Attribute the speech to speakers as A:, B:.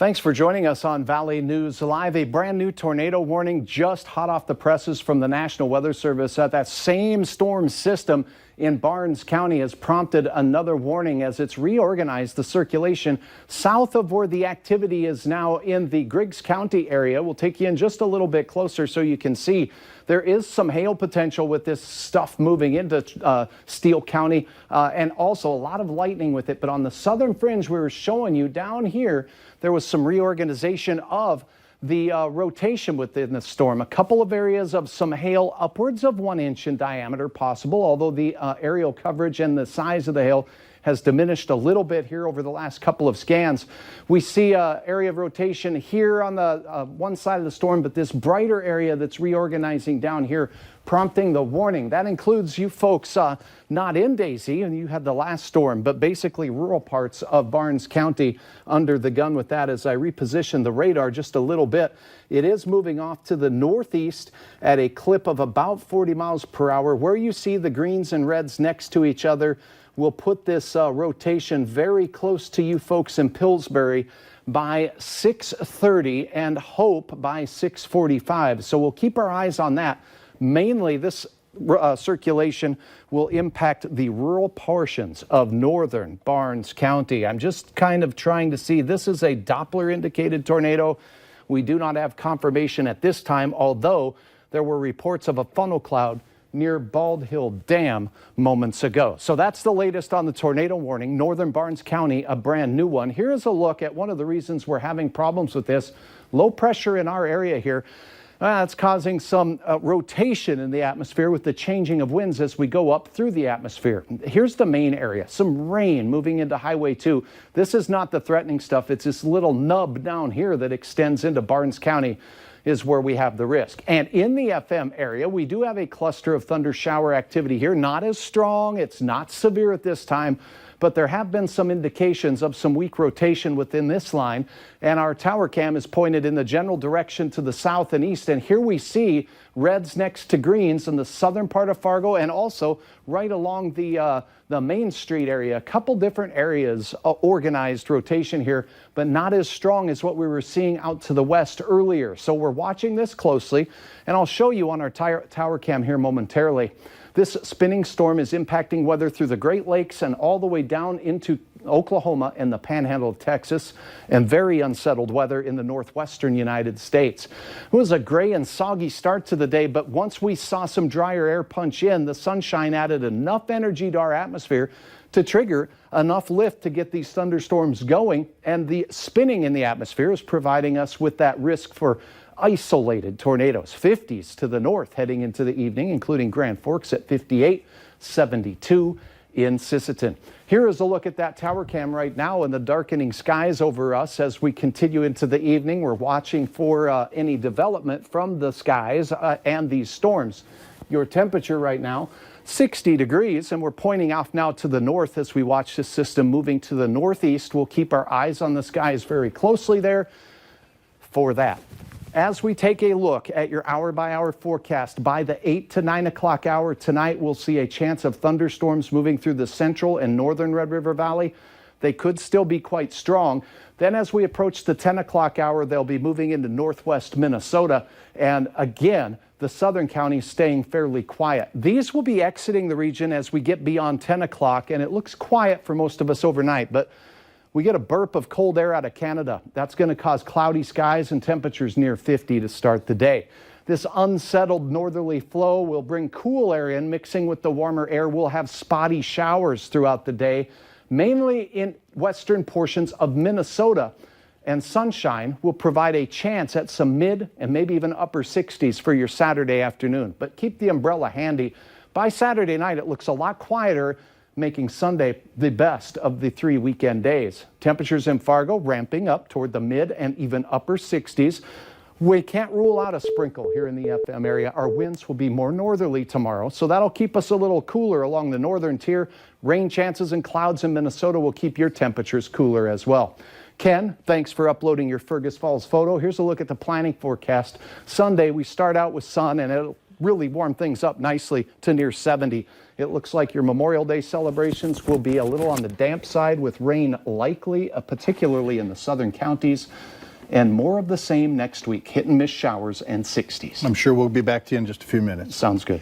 A: Thanks for joining us on Valley News Live. A brand new tornado warning just hot off the presses from the National Weather Service. That same storm system in Barnes County has prompted another warning as it's reorganized the circulation south of where the activity is now in the Griggs County area. We'll take you in just a little bit closer so you can see there is some hail potential with this stuff moving into Steele County and also a lot of lightning with it. But on the southern fringe, we were showing you down here, there was some reorganization of the rotation within the storm. A couple of areas of some hail upwards of 1 inch in diameter possible, although the aerial coverage and the size of the hail has diminished a little bit here over the last couple of scans. We see an area of rotation here on the one side of the storm, but this brighter area that's reorganizing down here, prompting the warning. That includes you folks not in Daisy, and you had the last storm, but basically rural parts of Barnes County under the gun with that. As I reposition the radar just a little bit, it is moving off to the northeast at a clip of about 40 miles per hour. Where you see the greens and reds next to each other, we'll put this rotation very close to you folks in Pillsbury by 6:30 and Hope by 6:45. So we'll keep our eyes on that. Mainly this circulation will impact the rural portions of northern Barnes County. I'm just kind of trying to see, this is a Doppler indicated tornado. We do not have confirmation at this time, although there were reports of a funnel cloud near Bald Hill Dam moments ago. So that's the latest on the tornado warning. Northern Barnes County, a brand new one. Here is a look at one of the reasons we're having problems with this. Low pressure in our area here. It's causing some rotation in the atmosphere with the changing of winds as we go up through the atmosphere. Here's the main area. Some rain moving into Highway 2. This is not the threatening stuff. It's this little nub down here that extends into Barnes County is where we have the risk. And in the FM area, we do have a cluster of thunder shower activity here. Not as strong. It's not severe at this time, but there have been some indications of some weak rotation within this line. And our tower cam is pointed in the general direction to the south and east. And here we see reds next to greens in the southern part of Fargo and also right along the Main Street area. A couple different areas organized rotation here, but not as strong as what we were seeing out to the west earlier. So we're watching this closely, and I'll show you on our tower cam here momentarily. This spinning storm is impacting weather through the Great Lakes and all the way down into Oklahoma and the panhandle of Texas, and very unsettled weather in the northwestern United States. It was a gray and soggy start to the day, but once we saw some drier air punch in, the sunshine added enough energy to our atmosphere to trigger enough lift to get these thunderstorms going, and the spinning in the atmosphere is providing us with that risk for isolated tornadoes. 50s to the north heading into the evening, including Grand Forks at 58, 72 in Sisseton. Here is a look at that tower cam right now and the darkening skies over us as we continue into the evening. We're watching for any development from the skies and these storms. Your temperature right now, 60 degrees, and we're pointing off now to the north as we watch this system moving to the northeast. We'll keep our eyes on the skies very closely there for that. As we take a look at your hour-by-hour forecast, by the 8 to 9 o'clock hour tonight, we'll see a chance of thunderstorms moving through the central and northern Red River Valley. They could still be quite strong. Then as we approach the 10 o'clock hour, they'll be moving into northwest Minnesota. And again, the southern counties staying fairly quiet. These will be exiting the region as we get beyond 10 o'clock, and it looks quiet for most of us overnight. But we get a burp of cold air out of Canada. That's going to cause cloudy skies and temperatures near 50 to start the day. This unsettled northerly flow will bring cool air in, mixing with the warmer air. We'll have spotty showers throughout the day, mainly in western portions of Minnesota. And sunshine will provide a chance at some mid and maybe even upper 60s for your Saturday afternoon. But keep the umbrella handy. By Saturday night, it looks a lot quieter, making Sunday the best of the 3 weekend days. Temperatures in Fargo ramping up toward the mid and even upper 60s. We can't rule out a sprinkle here in the FM area. Our winds will be more northerly tomorrow, so that'll keep us a little cooler along the northern tier. Rain chances and clouds in Minnesota will keep your temperatures cooler as well. Ken, thanks for uploading your Fergus Falls photo. Here's a look at the planning forecast. Sunday, we start out with sun, and it'll really warm things up nicely to near 70. It looks like your Memorial Day celebrations will be a little on the damp side with rain likely, particularly in the southern counties. And more of the same next week, hit and miss showers and 60s.
B: I'm sure we'll be back to you in just a few minutes.
A: Sounds good.